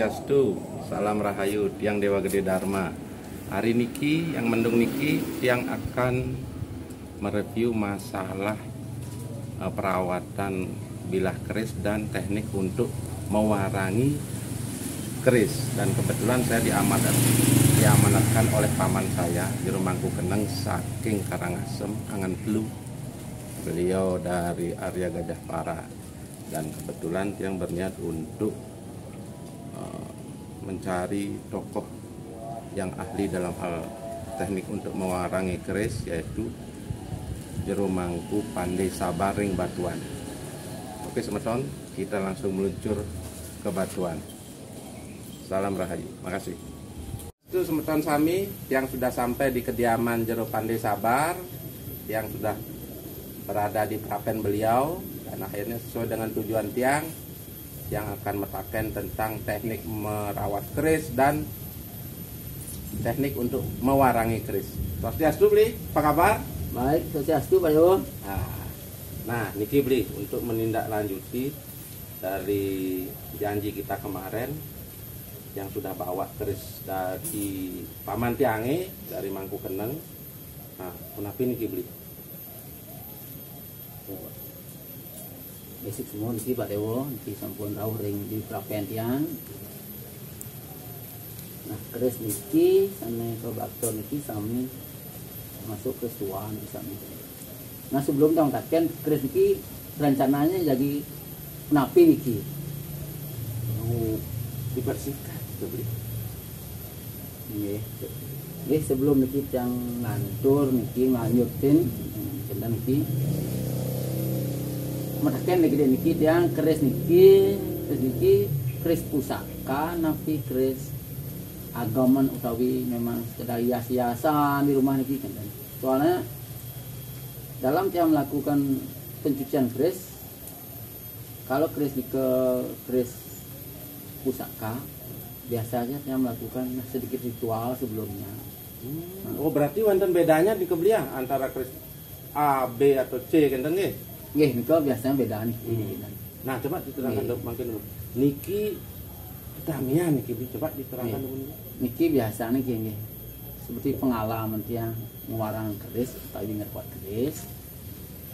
Swastiastu, salam rahayu, tiang Dewa Gede Dharma. Hari niki yang mendung niki tiang akan mereview masalah perawatan bilah keris dan teknik untuk mewarangi keris. Dan kebetulan saya diamanatkan oleh paman saya Jero Mangku Keneng saking Karangasem, Angan Telu. Beliau dari Arya Gajah Para, dan kebetulan tiang berniat untuk mencari tokoh yang ahli dalam hal teknik untuk mewarangi keris, yaitu Jero Mangku Pandai Sabaring Batuan. Oke semeton, kita langsung meluncur ke Batuan. Salam rahayu, makasih. Itu semeton sami yang sudah sampai di kediaman Jero Pandai Sabar, yang sudah berada di prapen beliau, dan akhirnya sesuai dengan tujuan tiang yang akan metaken tentang teknik merawat keris dan teknik untuk mewarangi keris. Swastiastu beli, apa kabar? Baik, swastiastu Pak Yo. Nah, niki beli untuk menindaklanjuti dari janji kita kemarin yang sudah bawa keris dari paman tiange dari Mangku Keneng. Nah, kenapa niki beli? Basic semua niki Pak Dewo, niki sampun rawuh ring di prapen tiang. Nah, keris niki sane ke bakto niki sami masuk ke suan sami. Nah, sebelum tong taken keris niki rencananya jadi napi niki. Dibersihkan itu beli. Nggih, sebelum niki yang ngantur niki nganyutin kendang niki metaken niki tiang keris niki keris pusaka napi keris agaman utawi memang sekedar hias-hiasan di rumah niki kan. Soalnya dalam tiang melakukan pencucian keris, kalau keris pusaka biasanya tiang melakukan sedikit ritual sebelumnya. Oh, berarti wonten bedanya di kebelia antara keris A, B atau C kan nggih? Nggih, niku biasanya beda nih. Nah, coba diterangkan dulu, makin dulu. Niki tamian niki, coba diterangkan dulu. Niki biasanya nggih. Seperti pengalaman tiang mewarang keris atau ingin buat keris.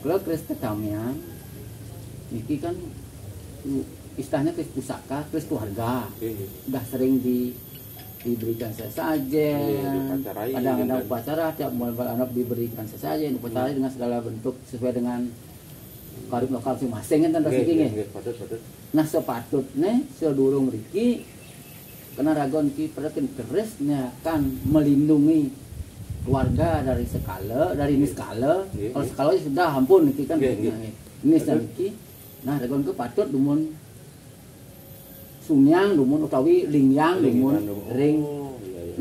Kalau keris tamian niki kan istilahnya keris pusaka, keris keluarga. Udah sering diberikan sesajen, kadang-kadang upacara tiap bulan anak diberikan sesajen, upacara dengan segala bentuk sesuai dengan karib lokal masing-masing kan nggih. Nah, sepatutnya sedurung mriki kena ragon ki perken kerisnya akan melindungi keluarga dari niskala. Kalau skala sudah ampun niki kan ini niki. Nah, ragon ke patut dumun sunyang dumun utawi lingyang dumun ring.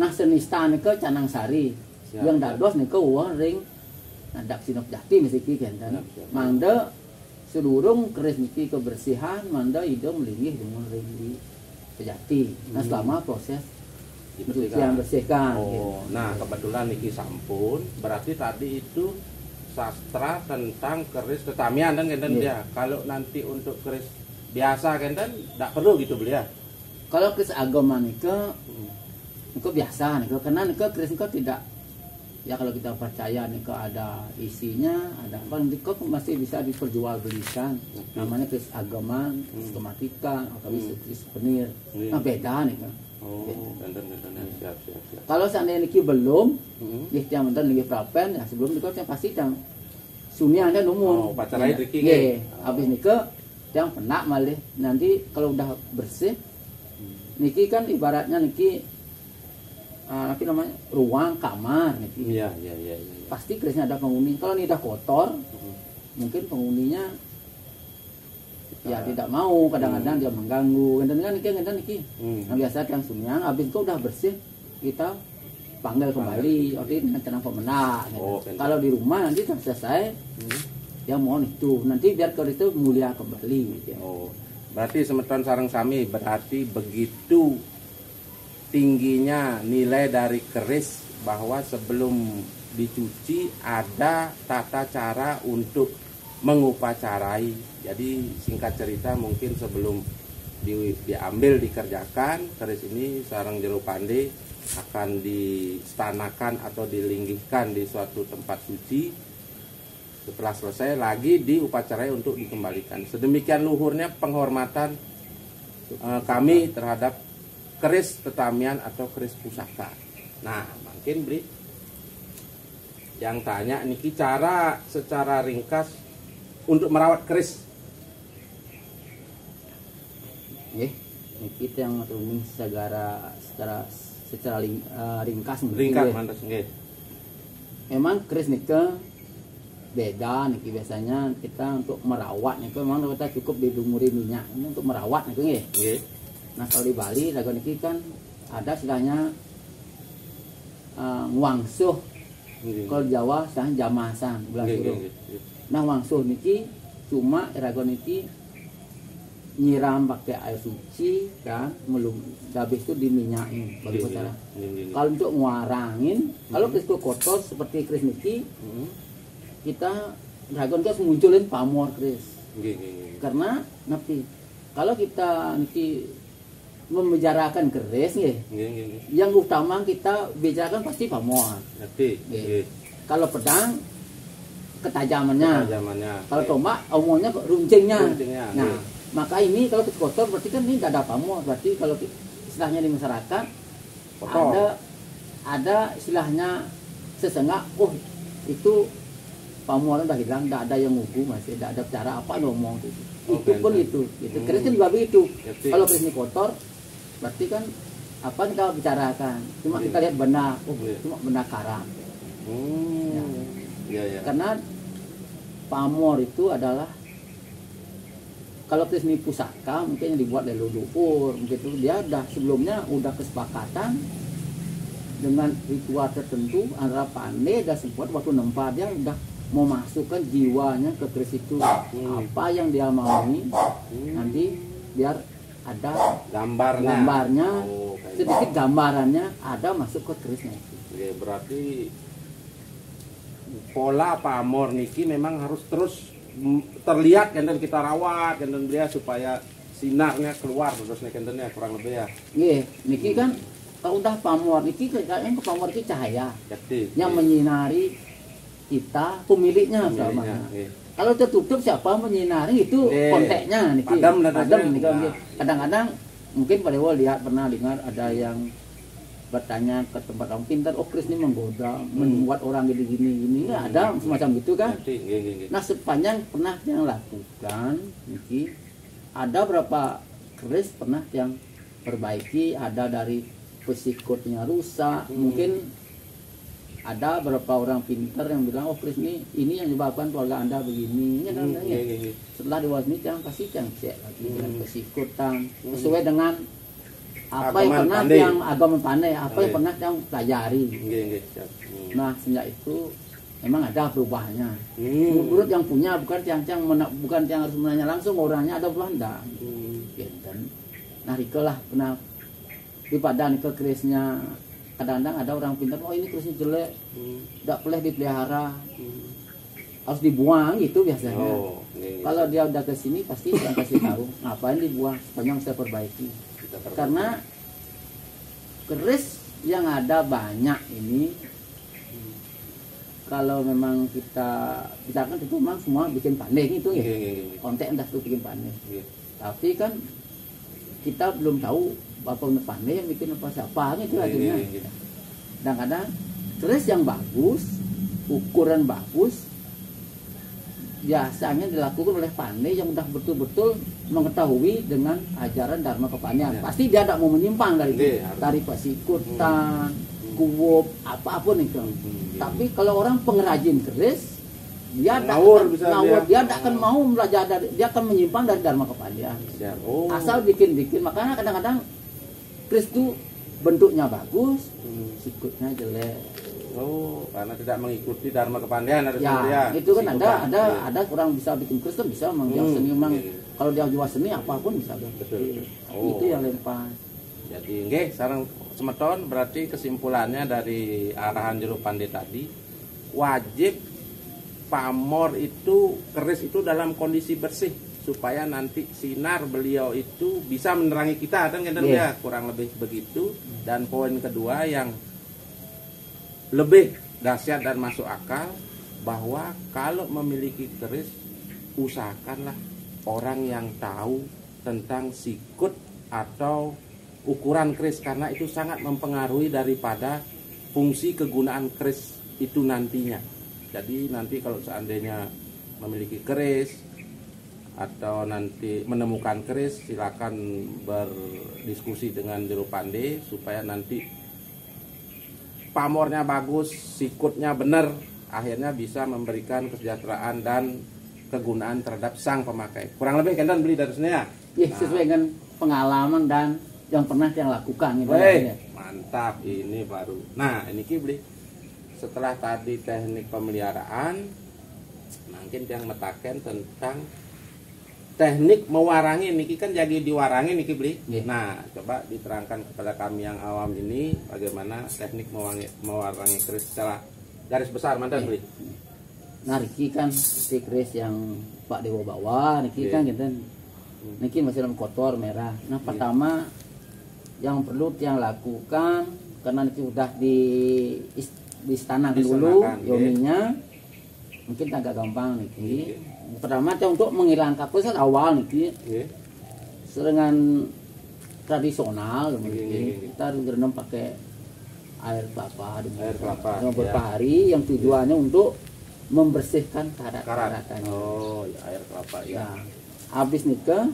Nah, senista nika Canang Sari. Yang dados nika ring nadak Sinop Jati misiki kan. Mangda sedurung keris niki kebersihan manda ide melinggih dengan ring di Pejati. Nah, selama proses bersihkan. Oh, gitu. Nah kebetulan niki sampun, berarti tadi itu sastra tentang keris tetamian dan kenten dia. Kalau nanti untuk keris biasa kenten tidak perlu gitu beli ya. Kalau keris agama nika biasa nika, karena nika keris nika tidak. Ya kalau kita percaya nih ada isinya, ada apa nanti kok masih bisa diperjualbelikan. Namanya keris agama, skematika atau keris souvenir. Nah, beda nih kan. Oh, siap. Kalau seandainya niki belum, yang bentar niki prapen ya sebelum niki yang pasti yang sunyang kan umum. Oh, pacar air niki. Habis niki yang penak malih. Nanti kalau udah bersih, niki kan ibaratnya niki apa namanya ruang kamar gitu. Iya. Pasti kerisnya ada penghuni. Kalau ini udah kotor, mungkin penghuninya ya tidak mau. Kadang-kadang dia mengganggu. Kadang-kadang niki. Nah, biasa yang sunyang, habis itu udah bersih, kita panggil kembali. Oke, dengan tenang pemenak. Gitu. Kalau di rumah nanti sudah selesai, dia mohon itu. Nanti biar keris itu mulia kembali. Gitu. Oh, berarti semeton sareng sami berarti begitu tingginya nilai dari keris bahwa sebelum dicuci ada tata cara untuk mengupacarai. Jadi singkat cerita mungkin sebelum diambil, dikerjakan keris ini sarang jero pande akan distanakan atau dilinggihkan di suatu tempat suci. Setelah selesai lagi diupacarai untuk dikembalikan. Sedemikian luhurnya penghormatan kami terhadap keris tetamian atau keris pusaka. Nah, mungkin Bri yang tanya niki cara secara ringkas untuk merawat keris. Nggih, niki yang runing secara ringkas Ringkas mantes nggih. Memang keris nika beda niki, biasanya kita untuk merawat niki memang kita cukup dilumuri minyak ini untuk merawat niki nggih. Nggih. Nah, kalau di Bali raga niki kan ada istilahnya ngwangsuh. Kalau Jawa istilahnya jamasan bulan suruh. Nah, wangsuh niki cuma raga niki nyiram pakai air suci dan habis itu diminyakin baru cara. Kalau untuk nguarangin, kalau keris kotor seperti keris niki, kita dragon kan munculin pamor keris. Karena nanti kalau kita niki membicarakan keris nggih, yang utama kita bicarakan pasti pamor. Kalau pedang ketajamannya. Kalau tombak umumnya runcingnya. Nah, maka ini kalau keris kotor berarti kan ini tidak ada pamor. Berarti kalau istilahnya di masyarakat ada istilahnya sesengak, oh itu pamornya udah hilang, tidak ada yang ngugu, masih tidak ada cara apa ngomong gitu. Itu pun itu. Keris kan juga begitu. Kalau keris ini kotor, berarti kan apa yang kita bicarakan? Cuma kita lihat benar, oh cuma benar karam. Karena pamor itu adalah kalau keris ini pusaka mungkin yang dibuat dari leluhur, mungkin itu dia sebelumnya udah kesepakatan dengan ritual tertentu antara pandai dan sempat waktu nempat dia udah mau masukkan jiwanya ke keris itu, apa yang dia maui nanti biar ada gambarnya sedikit gambarannya ada masuk ke kerisnya itu. Berarti pola pamor niki memang harus terus terlihat dan kita rawat dan dia supaya sinarnya keluar terus nih kurang lebih ya. Iya, niki kan kalau udah pamor niki kayaknya pamor itu cahaya yang menyinari kita pemiliknya sama. Kalau tertutup siapa menyinari itu konteknya niki. Padam niki. Kadang-kadang mungkin pada lihat pernah dengar ada yang bertanya ke tempat orang pintar, oh keris ini menggoda, membuat orang gini-gini, ada semacam gitu kan. Nah, sepanjang pernah yang lakukan, niki ada berapa keris pernah yang perbaiki, ada dari psikotnya rusak, mungkin ada beberapa orang pintar yang bilang, oh keris ini yang menyebabkan keluarga anda begini, ya kan? Setelah diwasmi yang pasti yang cek lagi dengan psikotan sesuai dengan apa yang pernah yang agama pandai, apa yang pernah yang pelajari. Nah, sejak itu memang ada perubahannya. Menurut yang punya bukan yang harus menanya langsung orangnya ada Belanda. Nah, rikelah pernah di Padang ke kerisnya kadang-kadang ada orang pintar, oh ini kerisnya jelek, tidak boleh dipelihara, harus dibuang gitu biasanya. Kalau dia udah ke sini pasti dia kasih tahu ngapain dibuang, sepanjang saya perbaiki. Karena keris yang ada banyak ini kalau memang kita bicarakan itu memang semua bikin pandai gitu ya. Kontek entah itu bikin pandai. Tapi kan kita belum tahu apa pandai yang bikin apa siapa gitu akhirnya. Kadang-kadang keris yang bagus, ukuran bagus biasanya dilakukan oleh pandai yang udah betul-betul mengetahui dengan ajaran Dharma Kepandian. Pasti dia tidak mau menyimpang dari pasikutan, kuwup, apapun itu. Tapi kalau orang pengrajin keris, dia dia tidak akan mau belajar dia akan menyimpang dari Dharma Kepandian. Asal bikin-bikin. Makanya kadang-kadang keris itu bentuknya bagus, sikutnya jelek. Karena tidak mengikuti Dharma Kepandian itu kan ada orang bisa bikin keris kan bisa memang yang seni memang kalau dia jual seni apapun bisa. Itu yang lepas. Jadi nggih sareng semeton berarti kesimpulannya dari arahan Jero Pandai tadi wajib pamor itu keris itu dalam kondisi bersih. supaya nanti sinar beliau itu bisa menerangi kita kan ya, kurang lebih begitu. Dan poin kedua yang lebih dahsyat dan masuk akal, bahwa kalau memiliki keris, usahakanlah orang yang tahu tentang sikut atau ukuran keris, karena itu sangat mempengaruhi daripada fungsi kegunaan keris itu nantinya. Jadi nanti kalau seandainya memiliki keris atau nanti menemukan keris, silakan berdiskusi dengan juru pandai supaya nanti pamornya bagus, sikutnya benar, akhirnya bisa memberikan kesejahteraan dan kegunaan terhadap sang pemakai. Kurang lebih Kendan beli dari sini ya? Iya, sesuai dengan pengalaman dan yang pernah yang lakukan gitu. Mantap, ini baru. Nah, ini Ki beli. Setelah tadi teknik pemeliharaan, mungkin yang metaken tentang teknik mewarangi niki kan jadi diwarangi niki beli. Nah, coba diterangkan kepada kami yang awam ini bagaimana teknik mewarangi keris secara garis besar mantan beli. Nah, niki kan si keris yang Pak Dewo bawa niki kan gitu. Niki masih dalam kotor merah. Nah, pertama yang perlu yang lakukan karena niki udah di istana dulu yominya. Mungkin agak gampang niki. Pertama untuk menghilangkan proses awal nih dengan tradisional kita rendam pakai air kelapa beberapa hari yang tujuannya untuk membersihkan karat-karatnya. Oh ya, air kelapa ya. Habis nikah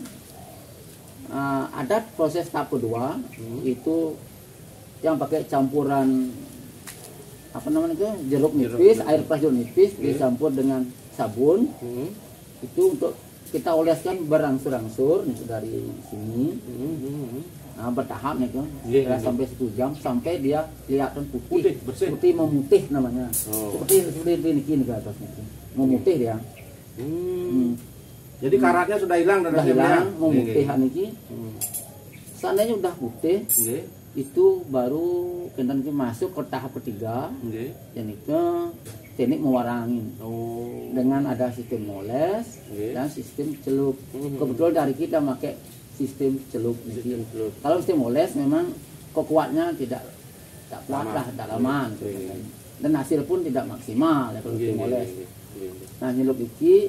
ada proses tahap kedua itu yang pakai campuran apa namanya itu jeruk nipis, air keras jeruk nipis dicampur dengan sabun. Itu untuk kita oleskan berangsur-angsur nih dari sini. Nah, bertahap nih kan. Sampai 1 jam sampai dia kelihatan putih, putih memutih namanya. Seperti ini ke atas nih. Memutih dia. Jadi karatnya sudah hilang dari memutih niki. Seandainya udah putih, itu baru kita masuk ke tahap ketiga. Yang ke teknik mewarangi dengan ada sistem moles dan sistem celup. Kebetulan dari kita pakai sistem celup. Kalau sistem moles memang kuatnya tidak kuat lah, tidak lama dan hasil pun tidak maksimal ya kalau sistem moles. Nah, nyelup iki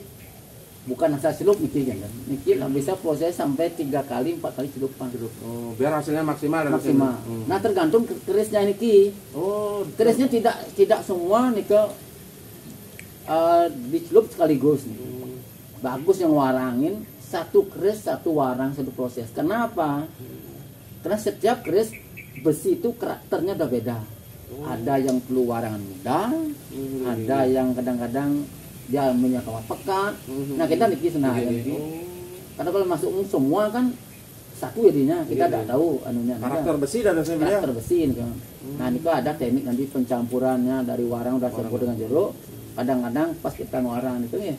bukan asal celup niki kan. Niki bisa proses sampai 3 kali 4 kali celupan. Biar hasilnya maksimal. Nah, tergantung kerisnya niki. Kerisnya tidak semua nika dicelup sekaligus nih. Bagus yang warangin satu keris satu warang satu proses. Kenapa? Karena setiap keris besi itu karakternya udah beda. Ada yang perlu warangan mudah, ada yang kadang-kadang dia punya kawat pekat. Nah, kita niki senang karena kalau masuk semua kan satu jadinya kita tidak tahu anunya. Karakter besi dan karakter besi nih. Nah, ini ada teknik nanti pencampurannya dari warang udah campur dengan jeruk. Kadang-kadang pas kita ngewarang itu ya,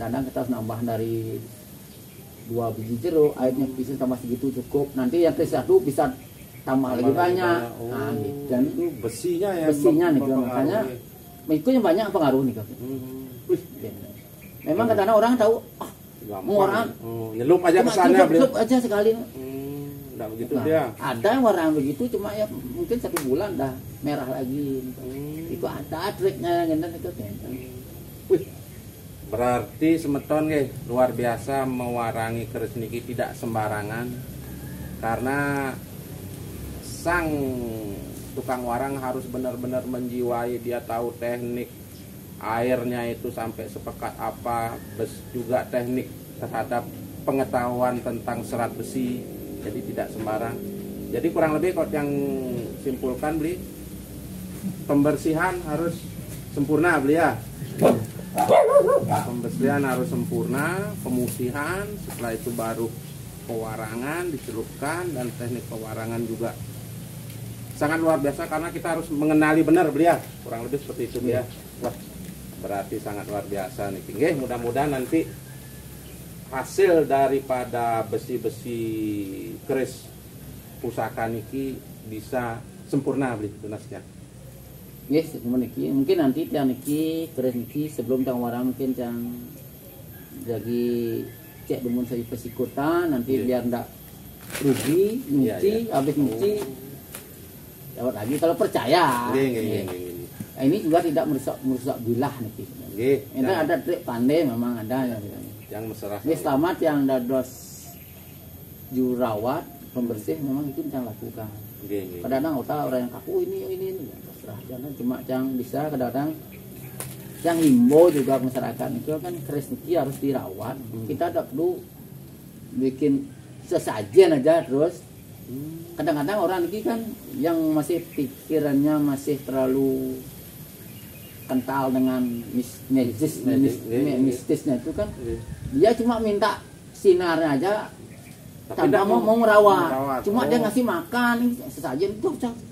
kadang kita harus nambah dari 2 biji jeruk, airnya bisa tambah segitu cukup. Nanti yang ke satu bisa tambah lebih banyak. Nah, dan itu besinya nih makanya itu yang banyak pengaruh nih kan. Memang kadang-kadang orang tahu ngewarang nyelup aja kesannya nyelup aja sekali. Enggak begitu dia. Ada yang warang begitu cuma ya mungkin 1 bulan dah merah lagi. Itu ada triknya gitu itu. Berarti semeton luar biasa mewarangi keris niki tidak sembarangan, karena sang tukang warang harus benar-benar menjiwai, dia tahu teknik airnya itu sampai sepekat apa, juga teknik terhadap pengetahuan tentang serat besi, jadi tidak sembarang. Jadi kurang lebih kok yang simpulkan beli pembersihan harus sempurna beli ya. Pembersihan harus sempurna, pemusihan, setelah itu baru pewarangan dicelupkan, dan teknik pewarangan juga sangat luar biasa karena kita harus mengenali benar beli ya. Kurang lebih seperti itu ya. Wah, berarti sangat luar biasa nih. Mudah-mudahan nanti hasil daripada besi-besi keris pusaka niki bisa sempurna beli tunasnya. Yes, mungkin nanti yang niki keris niki sebelum tang warang mungkin yang jadi cek demun saya pesikutan nanti Iya. biar ndak rugi nyuci Iya, iya. habis nyuci dapat lagi kalau percaya. Nggih. Nah, ini juga tidak merusak bilah nih. Nggih. Ini ada trik pandai memang ada ya. Yang mesra. Ini selamat yang dados jurawat pembersih memang itu yang lakukan. Nggih. Kadang-kadang orang yang kaku ini terserah jangan cuma yang bisa kadang-kadang yang himbau juga masyarakat itu kan keris niki harus dirawat. Kita tidak perlu bikin sesajen aja terus. Kadang-kadang orang niki kan yang masih pikirannya masih terlalu kental dengan mistisnya itu kan dia cuma minta sinarnya aja Tapi tanpa nggak mau merawat. Cuma Oh. dia ngasih makan ini sesajen itu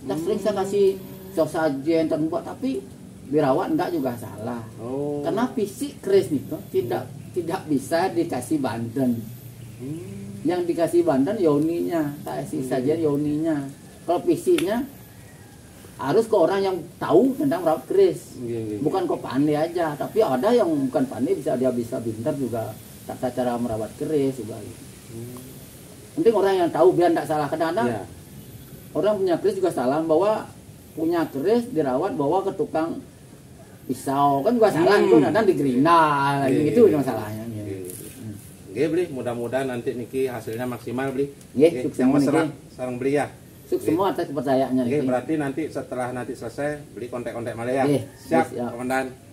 sering saya kasih sesajen terbuat tapi dirawat enggak juga salah. Oh. Karena fisik keris itu tidak bisa dikasih banten. Yang dikasih banten yoninya, kasih saja yoninya. Kalau fisiknya harus ke orang yang tahu tentang merawat keris. Nggih. Bukan kok pandai aja, tapi ada yang bukan pandai bisa pintar juga tata cara merawat keris juga. Penting orang yang tahu biar tidak salah. Kadang-kadang Iya. orang punya keris juga salah bahwa punya keris dirawat bawa ke tukang pisau kan juga salah itu kadang digerina lagi Iya, gitu iya. masalahnya. Nggih, beli mudah-mudahan nanti niki hasilnya maksimal, beli. Nggih, sukses yang semua mesra niki. sareng beli ya. Sukses semua atas kepercayaannya Oke, niki. berarti nanti setelah nanti selesai beli kontak-kontak malah ya. Nggih, Siap, siap. Komandan.